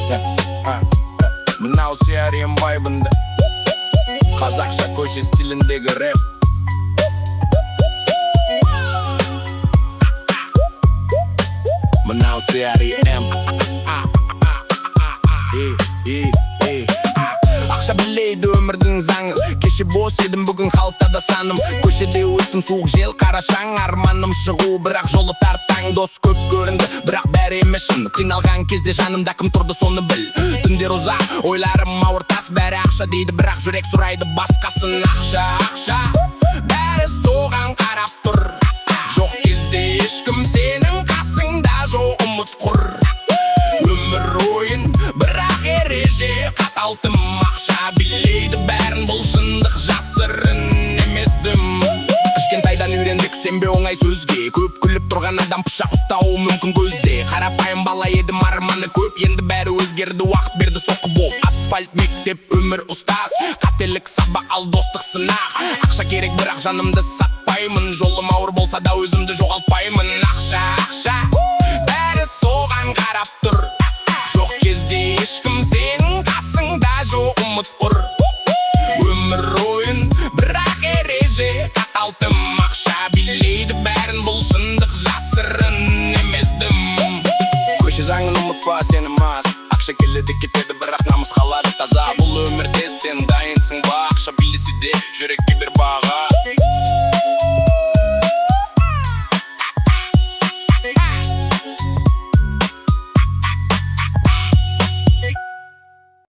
Мынау сиарем вайбында қазақша көше стиліндегі рэп. Мынау сиарем. Ақша білейді өмірдің заңы. Кеше бос едім, бүгін қалтада саным. Көшеде өстім, суық жел, қарашаң. Арманым шығу, бірақ жолы тартаң. Дос көп көрінді, бірақ бәрі емес шын. Қиналған кезде жанымда кім тұрды, соны біл. Түндер ұзақ, ойларым ауыр тас. Бәрі ақша дейді, бірақ жүрек сұрайды басқасын. Ақша, бәрі соған қарап тұр. Жоқ кезде ешкім сенің қасыңда, жоқ ұмыт құр. Өмір ойын, бірақ ереже қатал тым. Ақша билейді бәрін, бұл шындық жасырын емес дым. Кішкентайдан үйрендік сенбе оңай сөзге. Көп күліп тұрған адам пышақ ұстауы мүмкін көзде. Қарапайым бала едім, арманы көп. Енді бәрі өзгерді, уақыт берді соққы болып. Асфальт мектеп, өмір ұстаз. Қателік сабақ, ал достық сынақ. Ақша керек, бірақ жанымды сатпаймын. Жолым ауыр болса да өзімді жоғалтпаймын. Ақша, бәрі соған қарап тұр. Жоқ кезде ешкім сенің қасыңда, жоқ ұмыт құр. Өмір ойын, бірақ ереже қатал тым. Ақша билейді бәрін, бұл шындық жасырын емес дым. Көше заңын ұмытпа, сенім аз. Ақша келеді кетеді, бірақ намыс қалады таза. Бұл өмірде сен дайынсың ба? Ақша билесе де жүрекке бір баға.